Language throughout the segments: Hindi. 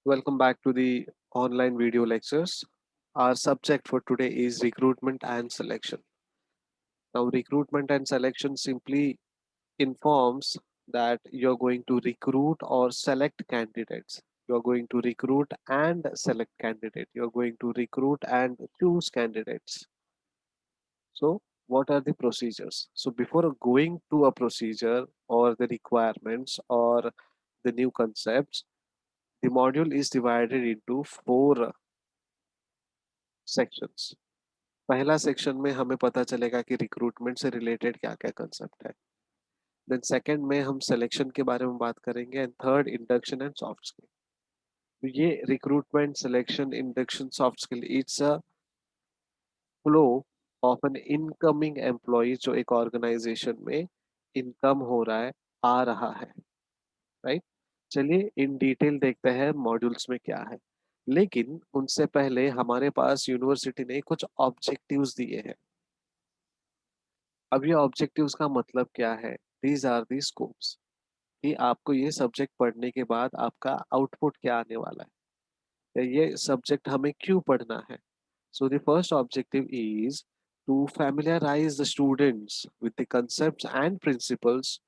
Welcome back to the online video lectures. Our subject for today is recruitment and selection. Now, recruitment and selection simply informs that you're going to recruit or select candidates. You're going to recruit and select candidate. You're going to recruit and choose candidates. So, what are the procedures? So, before going to a procedure or the requirements or the new concepts, the module is divided into four sections. पहला सेक्शन में हमें पता चलेगा कि रिक्रूटमेंट से रिलेटेड क्या क्या कंसेप्ट है। देन सेकंड में हम सिलेक्शन के बारे में बात करेंगे and third induction and soft skill. तो ये recruitment selection induction soft skill it's a flow of an incoming employ जो एक ऑर्गेनाइजेशन में इनकम हो रहा है, आ रहा है, राइट। चलिए इन डिटेल देखते हैं मॉड्यूल्स में क्या है। लेकिन उनसे पहले हमारे पास यूनिवर्सिटी ने कुछ ऑब्जेक्टिव्स दिए हैं। अब ये ऑब्जेक्टिव्स का मतलब क्या है? दीज आर दी स्कोप्स कि आपको ये सब्जेक्ट पढ़ने के बाद आपका आउटपुट क्या आने वाला है, या ये सब्जेक्ट हमें क्यों पढ़ना है। So the first objective is to familiarize the students with the concepts and principles,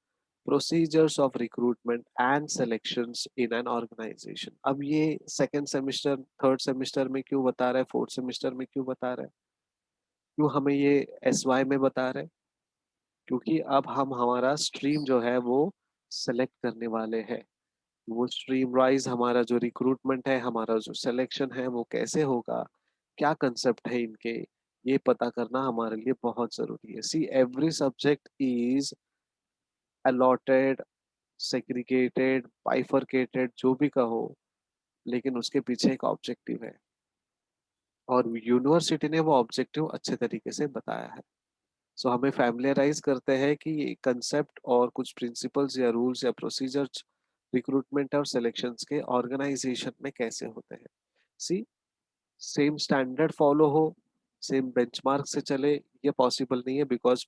procedures of recruitment and selections in an organization। अब ये सेकेंड सेमेस्टर थर्ड सेमेस्टर में क्यों बता रहा है, फोर्थ सेमेस्टर में क्यों बता रहा है, क्यों हमें ये SY में बता रहा है? क्योंकि अब हम हमारा स्ट्रीम जो है वो सेलेक्ट करने वाले हैं। वो स्ट्रीम वाइज हमारा जो रिक्रूटमेंट है, हमारा जो सिलेक्शन है वो कैसे होगा, क्या कंसेप्ट है इनके, ये पता करना हमारे लिए बहुत जरूरी है। See every subject is allotted, segregated, bifurcated, जो भी कहो, लेकिन उसके पीछे एक ऑब्जेक्टिव है और यूनिवर्सिटी ने वो ऑब्जेक्टिव अच्छे तरीके से बताया है। सो हमें फैमिलियराइज करते हैं कि ये कंसेप्ट और कुछ प्रिंसिपल्स या रूल्स या प्रोसीजर्स रिक्रूटमेंट और सिलेक्शंस के ऑर्गेनाइजेशन में कैसे होते हैं। सी सेम स्टैंडर्ड फॉलो हो, सेम बेंचमार्क से चले, ये पॉसिबल नहीं है बिकॉज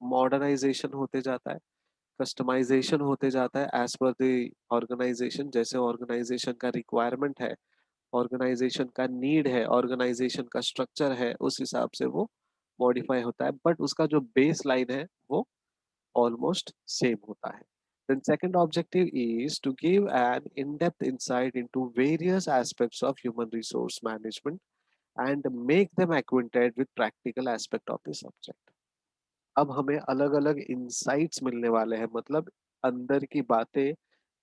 मॉडर्नाइजेशन होते जाता है, कस्टमाइजेशन होते जाता है एज पर द ऑर्गेनाइजेशन। जैसे ऑर्गेनाइजेशन का रिक्वायरमेंट है, ऑर्गेनाइजेशन का नीड है, ऑर्गेनाइजेशन का स्ट्रक्चर है, उस हिसाब से वो मॉडिफाई होता है, बट उसका जो बेस लाइन है वो almost same होता है। Then second objective is to give an in-depth insight into various aspects of human resource management and make them acquainted with practical aspect of the subject। अब हमें अलग अलग इंसाइट्स मिलने वाले हैं, मतलब अंदर की बातें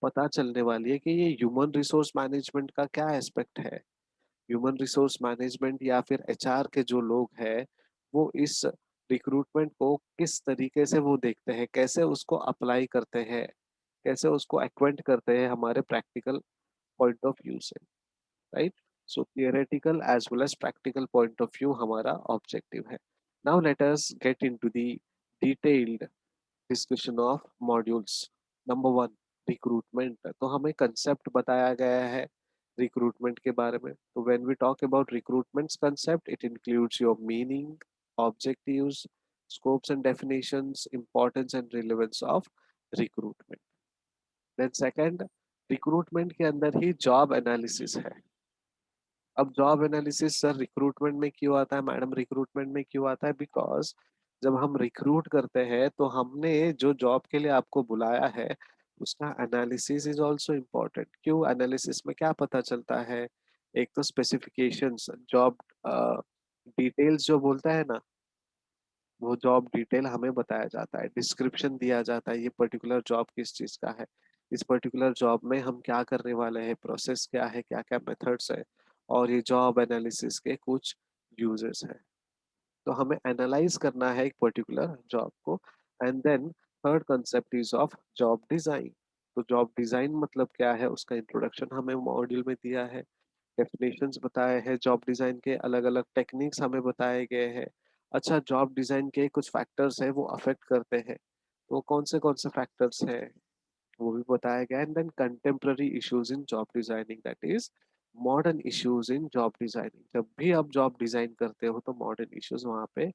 पता चलने वाली है कि ये ह्यूमन रिसोर्स मैनेजमेंट का क्या एस्पेक्ट है। ह्यूमन रिसोर्स मैनेजमेंट या फिर HR के जो लोग हैं वो इस रिक्रूटमेंट को किस तरीके से वो देखते हैं, कैसे उसको अप्लाई करते हैं, कैसे उसको एक्वेंट करते हैं हमारे प्रैक्टिकल पॉइंट ऑफ व्यू से, right. So theoretical as well as practical point of view हमारा ऑब्जेक्टिव है। Now let us get into the detailed discussion of modules. Number one, recruitment. तो हमें कंसेप्ट बताया गया है रिक्रूटमेंट के बारे में। तो when we talk about recruitments concept, it includes your meaning, objectives, scopes and definitions, importance and relevance of recruitment. Then second, recruitment के अंदर ही जॉब एनालिसिस है। अब जॉब एनालिसिस सर रिक्रूटमेंट में क्यों आता है, मैडम रिक्रूटमेंट में क्यों आता है? बिकॉज जब हम रिक्रूट करते हैं तो हमने जो जॉब के लिए आपको बुलाया है उसका एनालिसिस इज आल्सो इम्पोर्टेंट। क्यों? एनालिसिस में क्या पता चलता है? एक तो स्पेसिफिकेशंस, जॉब डिटेल्स जो बोलता है ना, वो जॉब डिटेल हमें बताया जाता है, डिस्क्रिप्शन दिया जाता है, ये पर्टिकुलर जॉब किस चीज का है, इस पर्टिकुलर जॉब में हम क्या करने वाले हैं, प्रोसेस क्या है, क्या क्या मेथड्स है, और ये जॉब एनालिसिस के कुछ यूजेस है। तो हमें एनालाइज करना है एक पर्टिकुलर जॉब को। And then third concept is of job design. तो जॉब डिजाइन मतलब क्या है, उसका इंट्रोडक्शन हमें मॉड्यूल में दिया है, डेफिनेशंस बताए हैं, जॉब डिजाइन के अलग अलग टेक्निक्स हमें बताए गए हैं। अच्छा, जॉब डिजाइन के कुछ फैक्टर्स हैं वो अफेक्ट करते हैं, तो कौन से फैक्टर्स हैं वो भी बताया गया। And then contemporary issues in job designing, that is modern issues in job designing. जब भी आप जॉब डिजाइन करते हो तो मॉडर्न इश्यूज वहां पे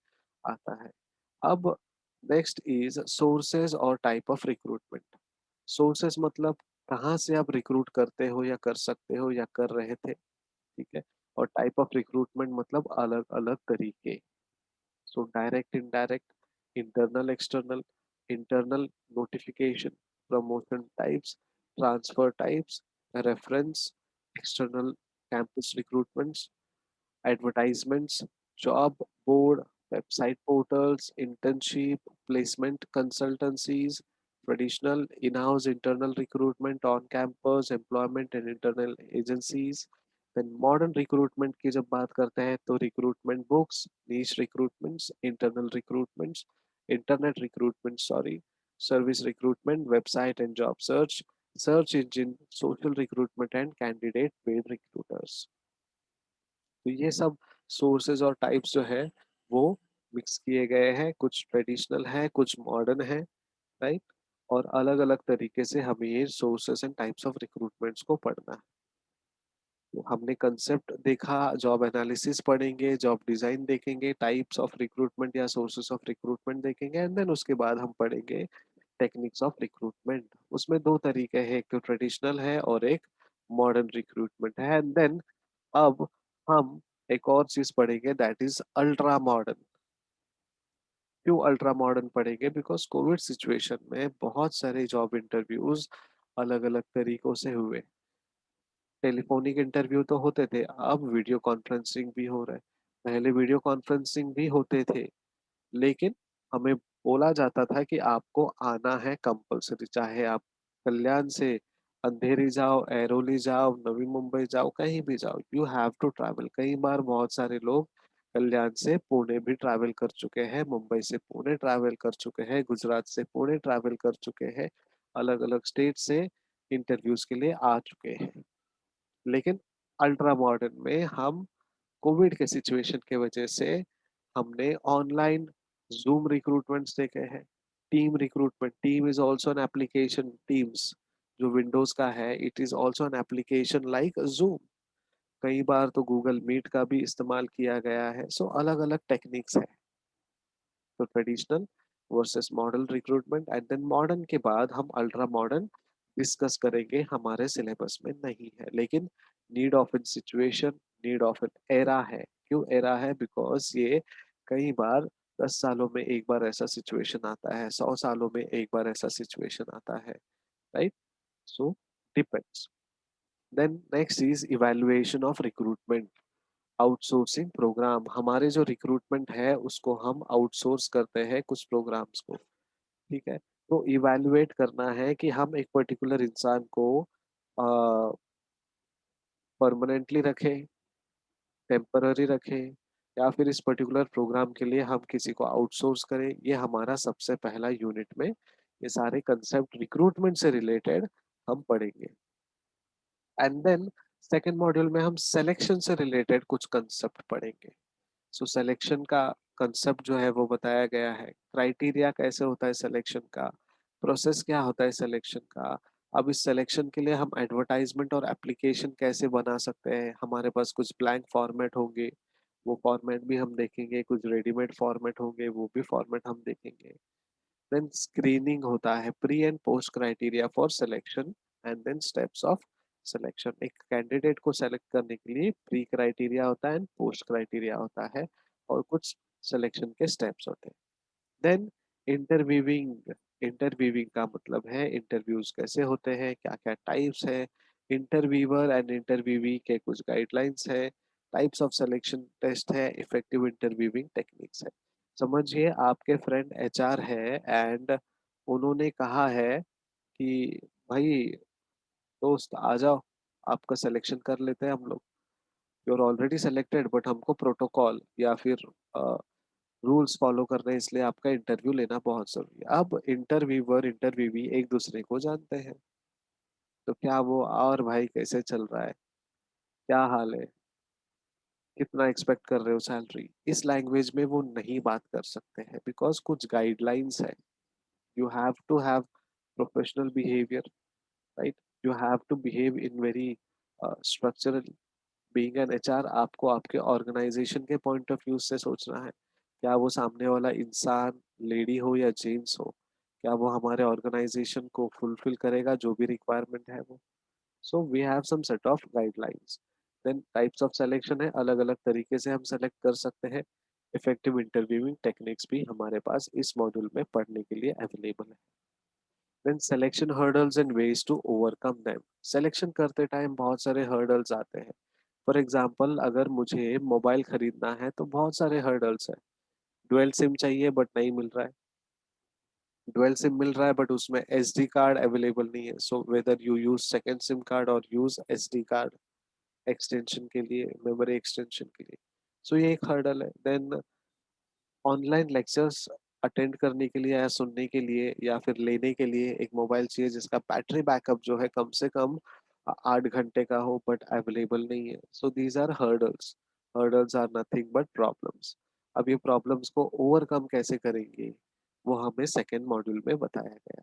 आता है। अब नेक्स्ट इज सोर्सेज और टाइप ऑफ रिक्रूटमेंट। सोर्सेज मतलब कहाँ से आप रिक्रूट करते हो या कर सकते हो या कर रहे थे, ठीक है? और टाइप ऑफ रिक्रूटमेंट मतलब अलग-अलग तरीके। So direct, indirect, internal, external, internal notification, promotion types, transfer types, reference, external campus recruitments, advertisements, job board, website portals, internship, placement consultancies, traditional in-house internal recruitment on campus, employment and internal agencies. Then modern recruitment की जब बात करते हैं तो recruitment books, niche recruitments, internal recruitments, internet recruitment, sorry, service recruitment, website and job search engine, social recruitment and candidate paid recruiters. तो ये सब सोर्सेज और टाइप्स जो है वो मिक्स किए गए हैं, कुछ ट्रेडिशनल है, कुछ मॉडर्न है, राइट? और अलग अलग तरीके से हमें ये sources and types of recruitments को पढ़ना है। तो हमने कंसेप्ट देखा, जॉब एनालिसिस पढ़ेंगे, जॉब डिजाइन देखेंगे, टाइप्स ऑफ रिक्रूटमेंट या सोर्सेस ऑफ रिक्रूटमेंट देखेंगे, एंड देन उसके बाद हम पढ़ेंगे टेक्निक्स ऑफ रिक्रूटमेंट। उसमें दो तरीके हैं, एक तो ट्रेडिशनल है और एक मॉडर्न रिक्रूटमेंट है। एंड देन अब हम एक और चीज पढ़ेंगे, दैट इज अल्ट्रा मॉडर्न। क्यों अल्ट्रा मॉडर्न पढ़ेंगे? बिकॉज कोविड सिचुएशन में बहुत सारे जॉब इंटरव्यूज अलग अलग तरीकों से हुए। टेलीफोनिक इंटरव्यू तो होते थे, अब वीडियो कॉन्फ्रेंसिंग भी हो रहा है। पहले वीडियो कॉन्फ्रेंसिंग भी होते थे, लेकिन हमें बोला जाता था कि आपको आना है कंपलसरी, चाहे आप कल्याण से अंधेरी जाओ, ऐरोली जाओ, नवी मुंबई जाओ, कहीं भी जाओ, यू हैव टू ट्रैवल। कई बार बहुत सारे लोग कल्याण से पुणे भी ट्रैवल कर चुके हैं, मुंबई से पुणे ट्रैवल कर चुके हैं, गुजरात से पुणे ट्रैवल कर चुके हैं, अलग अलग स्टेट से इंटरव्यूज के लिए आ चुके हैं। लेकिन अल्ट्रा मॉडर्न में हम कोविड के सिचुएशन के वजह से हमने ऑनलाइन जूम रिक्रूटमेंट्स देखे हैं। Team recruitment, team is also an application, teams जो विंडोज का है, it is also an application like zoom. कई बार तो गूगल मीट का भी इस्तेमाल किया गया है। सो अलग अलग टेक्निक्स है। तो traditional versus modern recruitment, and then modern के बाद हम अल्ट्रा मॉडर्न डिस्कस करेंगे, हमारे सिलेबस में नहीं है, लेकिन need of in situation, need of an era है। क्यों एरा है? बिकॉज ये कई बार 10 सालों में एक बार ऐसा सिचुएशन आता है, 100 सालों में एक बार ऐसा सिचुएशन आता है, right? So depends. Then next is evaluation of recruitment. Outsourcing programme, हमारे जो रिक्रूटमेंट है उसको हम आउटसोर्स करते हैं कुछ प्रोग्राम्स को, ठीक है? तो इवैल्यूएट करना है कि हम एक पर्टिकुलर इंसान को परमानेंटली रखें, टेम्पररी रखें, या फिर इस पर्टिकुलर प्रोग्राम के लिए हम किसी को आउटसोर्स करें। ये हमारा सबसे पहला यूनिट में ये सारे कंसेप्ट रिक्रूटमेंट से रिलेटेड हम पढ़ेंगे। एंड देन सेकेंड मॉड्यूल में हम सिलेक्शन से रिलेटेड कुछ कंसेप्ट पढ़ेंगे। सो सिलेक्शन का कंसेप्ट जो है वो बताया गया है, क्राइटेरिया कैसे होता है सिलेक्शन का, प्रोसेस क्या होता है सिलेक्शन का। अब इस सिलेक्शन के लिए हम एडवर्टाइजमेंट और एप्लीकेशन कैसे बना सकते हैं, हमारे पास कुछ ब्लैंक फॉर्मेट होंगे, वो फॉर्मेट भी हम देखेंगे, कुछ रेडीमेड फॉर्मेट होंगे, वो भी फॉर्मेट हम देखेंगे। देन स्क्रीनिंग होता है, pre and post criteria for selection, and then steps of selection. एक कैंडिडेट को सेलेक्ट करने के लिए प्री क्राइटेरिया होता है एंड पोस्ट क्राइटेरिया होता है, और कुछ सिलेक्शन के स्टेप्स होते हैं। देन इंटरव्यूइंग, इंटरव्यूइंग का मतलब है इंटरव्यूज कैसे होते हैं, क्या क्या टाइप्स है, इंटरव्यूअर एंड इंटरव्यूवी के कुछ गाइडलाइंस है, टाइप्स ऑफ सिलेक्शन टेस्ट है, इफेक्टिव इंटरव्यूइंग टेक्निक्स है। समझिए आपके फ्रेंड एचआर है, एंड उन्होंने कहा है कि भाई दोस्त आ जाओ, आपका सिलेक्शन कर लेते हैं हम लोग, you are already selected, but हमको प्रोटोकॉल या फिर रूल्स फॉलो करने हैं, इसलिए आपका इंटरव्यू लेना बहुत जरूरी है। अब इंटरव्यूअर इंटरव्यूवी एक दूसरे को जानते हैं, तो क्या वो और भाई कैसे चल रहा है, क्या हाल है, कितना एक्सपेक्ट कर रहे हो सैलरी, इस लैंग्वेज में वो नहीं बात कर सकते हैं, बिकॉज कुछ गाइडलाइंस है। You have to have professional behaviour, right? You have to behave in very structural. Being an HR, आपको आपके ऑर्गेनाइजेशन के पॉइंट ऑफ व्यू से सोचना है, क्या वो सामने वाला इंसान लेडी हो या जेंट्स हो, क्या वो हमारे ऑर्गेनाइजेशन को फुलफिल करेगा जो भी रिक्वायरमेंट है वो। So we have some set of guidelines. Then types of selection है, अलग अलग तरीके से हम सेलेक्ट कर सकते हैं। इफेक्टिव इंटरव्यूइंग टेक्निक्स भी हमारे पास इस मॉड्यूल में पढ़ने के लिए अवेलेबल है। Then selection hurdles and ways to overcome them. Selection करते टाइम बहुत सारे हर्डल्स आते हैं। फॉर एग्जाम्पल, अगर मुझे मोबाइल खरीदना है तो बहुत सारे हर्डल्स है। डुअल सिम चाहिए बट नहीं मिल रहा है। डुअल सिम मिल रहा है बट उसमें एसडी कार्ड अवेलेबल नहीं है। So whether you use second SIM card और यूज एसडी कार्ड एक्सटेंशन के लिए, मेमोरी एक्सटेंशन के लिए। सो ये एक हर्डल है। देन ऑनलाइन लेक्चर्स अटेंड करने के लिए या सुनने के लिए या फिर लेने के लिए एक मोबाइल चाहिए जिसका बैटरी बैकअप जो है कम से कम 8 घंटे का हो, बट अवेलेबल नहीं है। So these are hurdles. Hurdles are nothing but problems. अब ये प्रॉब्लम्स को ओवरकम कैसे करेंगे वो हमें सेकेंड मॉड्यूल में बताया गया।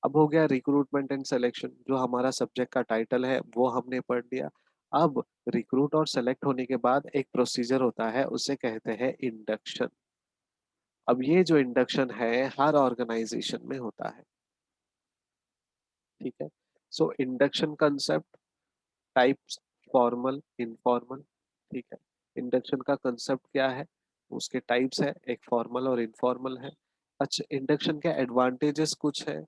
अब हो गया रिक्रूटमेंट एंड सिलेक्शन, जो हमारा सब्जेक्ट का टाइटल है वो हमने पढ़ लिया। अब रिक्रूट और सेलेक्ट होने के बाद एक प्रोसीजर होता है, उसे कहते हैं इंडक्शन। अब ये जो इंडक्शन है हर ऑर्गेनाइजेशन में होता है। ठीक है। So induction concept, types, formal, informal. ठीक है। इंडक्शन का कंसेप्ट क्या है, उसके टाइप्स है, एक फॉर्मल और इनफॉर्मल है। अच्छा, इंडक्शन के एडवांटेजेस कुछ है,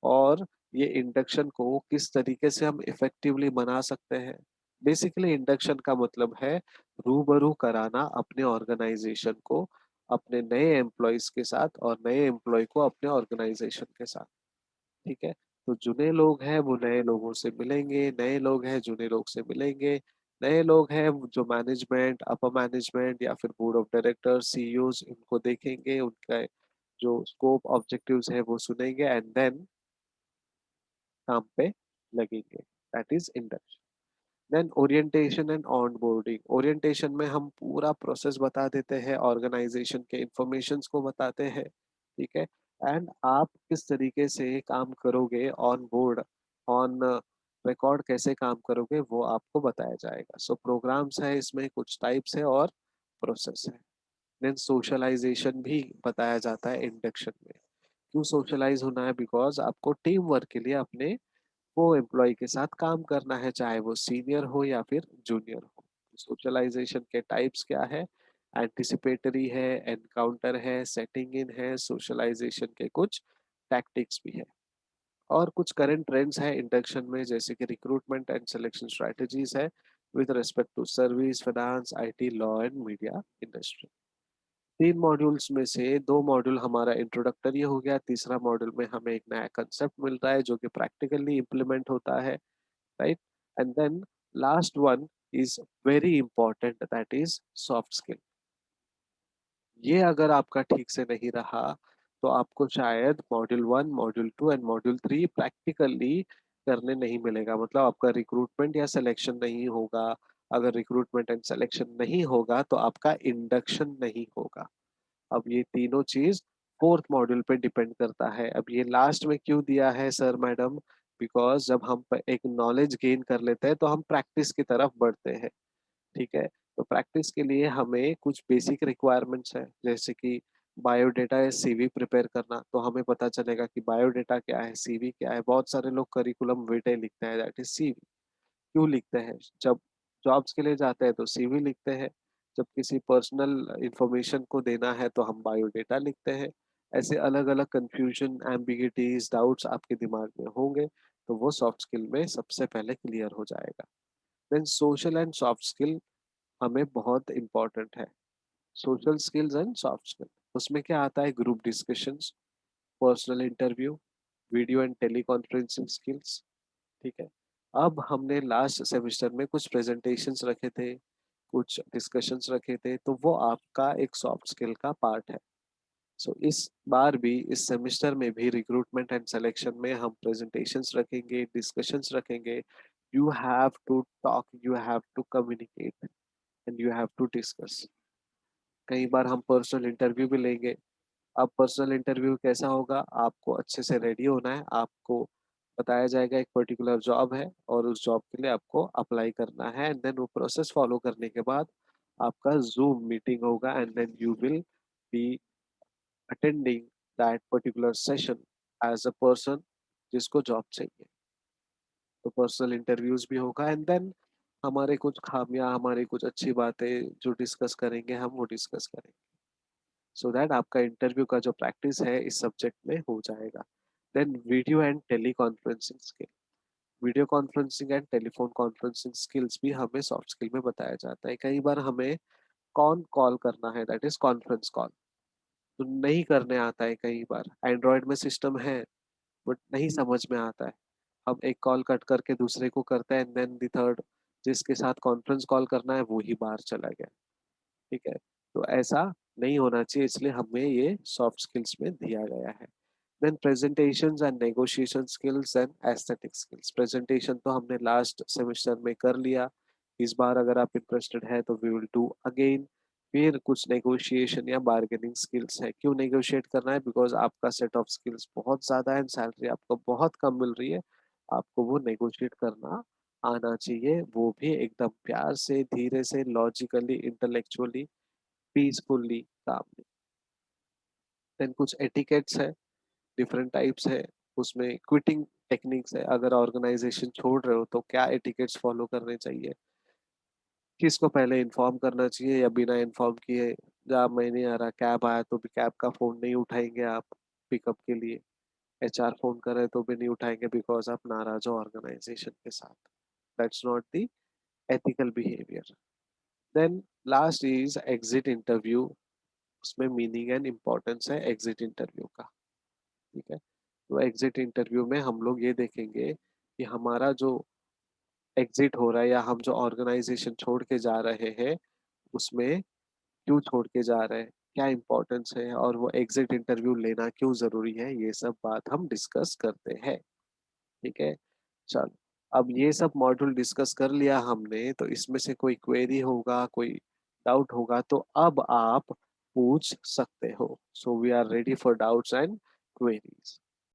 और ये इंडक्शन को किस तरीके से हम इफेक्टिवली बना सकते हैं। बेसिकली इंडक्शन का मतलब है रूबरू कराना अपने ऑर्गेनाइजेशन को अपने नए एम्प्लॉयज के साथ, और नए एम्प्लॉय को अपने ऑर्गेनाइजेशन के साथ। ठीक है। तो जुने लोग हैं वो नए लोगों से मिलेंगे, नए लोग हैं जुने लोग से मिलेंगे। नए लोग हैं जो मैनेजमेंट, अपर मैनेजमेंट या फिर बोर्ड ऑफ डायरेक्टर, सीईओज, इनको देखेंगे, उनका जो स्कोप ऑब्जेक्टिव्स है वो सुनेंगे, एंड देन काम पे लगेंगे। That is induction. Then orientation and onboarding. Orientation में हम पूरा प्रोसेस बता देते हैं, ऑर्गेनाइजेशन के इंफॉर्मेशंस को बताते हैं। ठीक है। एंड आप किस तरीके से काम करोगे ऑन बोर्ड, ऑन रिकॉर्ड कैसे काम करोगे वो आपको बताया जाएगा। सो प्रोग्राम्स है इसमें, कुछ टाइप्स है और प्रोसेस है। देन सोशलाइजेशन भी बताया जाता है इंडक्शन में। क्यों सोशलाइज होना है, बिकॉज आपको टीम वर्क के लिए अपने वो एम्प्लॉय के साथ काम करना है, चाहे वो सीनियर हो या फिर जूनियर हो। सोशलाइजेशन के टाइप्स क्या है, एंटिसिपेटरी है, एनकाउंटर है, सेटिंग इन है, सोशलाइजेशन के कुछ टैक्टिक्स भी है। और कुछ करंट ट्रेंड्स है इंडक्शन में, जैसे कि रिक्रूटमेंट एंड सिलेक्शन स्ट्रेटजीज है with respect to service, finance, IT, law and media industry. 3 modules में से 2 मॉड्यूल हमारा इंट्रोडक्टरी हो गया, तीसरा मॉड्यूल में हमें एक नया कंसेप्ट मिल रहा है जो कि प्रैक्टिकली इम्प्लीमेंट होता है। Right. And then last one is very important, that is soft skill. ये अगर आपका ठीक से नहीं रहा तो आपको शायद module 1, module 2 and module 3 practically करने नहीं मिलेगा। मतलब आपका रिक्रूटमेंट या सिलेक्शन नहीं होगा। अगर रिक्रूटमेंट एंड सिलेक्शन नहीं होगा तो आपका इंडक्शन नहीं होगा। अब ये तीनों चीज फोर्थ मॉड्यूल पे डिपेंड करता है। अब ये लास्ट में क्यों दिया है सर मैडम, बिकॉज जब हम एक नॉलेज गेन कर लेते हैं तो हम प्रैक्टिस की तरफ बढ़ते हैं। ठीक है। तो प्रैक्टिस के लिए हमें कुछ बेसिक रिक्वायरमेंट्स है, जैसे कि बायोडेटा या सीवी प्रिपेयर करना। तो हमें पता चलेगा कि बायोडेटा क्या है, सीवी क्या है। बहुत सारे लोग करिकुलम विटे लिखते हैं, दैट इज सीवी। क्यों लिखते हैं, जब जॉब्स के लिए जाते हैं तो सीवी लिखते हैं, जब किसी पर्सनल इंफॉर्मेशन को देना है तो हम बायोडेटा लिखते हैं। ऐसे अलग अलग कंफ्यूजन, एम्बिगिटीज, डाउट्स आपके दिमाग में होंगे, तो वो सॉफ्ट स्किल में सबसे पहले क्लियर हो जाएगा। Then social and soft skill हमें बहुत इंपॉर्टेंट है। Social skills and soft skill, उसमें क्या आता है, group discussions, personal interview, video and teleconferencing skills. ठीक है। अब हमने लास्ट सेमेस्टर में कुछ प्रेजेंटेशंस रखे थे, कुछ डिस्कशंस रखे थे, तो वो आपका एक सॉफ्ट स्किल का पार्ट है। सो इस बार भी, इस सेमेस्टर में भी रिक्रूटमेंट एंड सिलेक्शन में हम प्रेजेंटेशंस रखेंगे, डिस्कशंस रखेंगे। You have to talk, you have to communicate and you have to discuss. कई बार हम पर्सनल इंटरव्यू भी लेंगे। अब पर्सनल इंटरव्यू कैसा होगा, आपको अच्छे से रेडी होना है। आपको बताया जाएगा एक पर्टिकुलर जॉब है और उस जॉब के लिए आपको अप्लाई करना है, एंड देन वो प्रोसेस फॉलो करने के बाद आपका जूम मीटिंग होगा, and then you will be attending that particular session as a person जिसको जॉब चाहिए। तो पर्सनल इंटरव्यूज भी होगा एंड देन हमारे कुछ खामियां, हमारी कुछ अच्छी बातें जो डिस्कस करेंगे हम, वो डिस्कस करेंगे सो दैट आपका इंटरव्यू का जो प्रैक्टिस है इस सब्जेक्ट में हो जाएगा। Then video and teleconferencing skill, video conferencing and telephone conferencing skills भी हमें सॉफ्ट स्किल में बताया जाता है। कई बार हमें कौन कॉल करना है, दैट इज कॉन्फ्रेंस कॉल, तो नहीं करने आता है। कई बार एंड्रॉयड में सिस्टम है बट नहीं समझ में आता है। हम एक कॉल कट करके दूसरे को करते हैं एंड देन द थर्ड जिसके साथ कॉन्फ्रेंस कॉल करना है वो ही बाहर चला गया। ठीक है, तो ऐसा नहीं होना चाहिए, इसलिए हमें ये सॉफ्ट स्किल्स में दिया गया है। Then presentations and negotiation skills and aesthetic skills. Presentation तो हमने लास्ट सेमेस्टर में कर लिया, इस बार अगर आप इंटरेस्टेड है तो वी विल डू अगेन। फिर कुछ नेगोशिएशन या बार्गेनिंग स्किल्स है। क्यों नेगोशिएट करना है? बिकॉज आपका सेट ऑफ स्किल्स बहुत ज्यादा है एंड सैलरी आपको बहुत कम मिल रही है। आपको वो नेगोशिएट करना आना चाहिए, वो भी एकदम प्यार से, धीरे से, लॉजिकली, इंटेलेक्चुअली, पीसफुली काम। देन कुछ एटिकेट्स है, डिफरेंट टाइप्स है, उसमें क्विटिंग टेक्निक्स है। अगर ऑर्गेनाइजेशन छोड़ रहे हो तो क्या एटिकेट्स फॉलो करने चाहिए, किसको पहले इन्फॉर्म करना चाहिए या बिना इन्फॉर्म किए, जब मैं नहीं आ रहा, कैब आया तो भी कैब का फोन नहीं उठाएंगे आप पिकअप के लिए, एचआर फोन करे तो भी नहीं उठाएंगे बिकॉज आप नाराज हो ऑर्गेनाइजेशन के साथ। That's not the ethical behaviour. Then last is exit interview. उसमें मीनिंग एंड इम्पोर्टेंस है एग्जिट इंटरव्यू का। ठीक है, तो एग्जिट इंटरव्यू में हम लोग ये देखेंगे कि हमारा जो एग्जिट हो रहा है या हम जो ऑर्गेनाइजेशन छोड़ के जा रहे हैं उसमें क्यों छोड़ के जा रहे हैं, क्या इम्पोर्टेंस है, और वो एग्जिट इंटरव्यू लेना क्यों जरूरी है, ये सब बात हम डिस्कस करते हैं। ठीक है, चलो, अब ये सब मॉड्यूल डिस्कस कर लिया हमने, तो इसमें से कोई क्वेरी होगा, कोई डाउट होगा तो अब आप पूछ सकते हो। So we are ready for doubts and queries.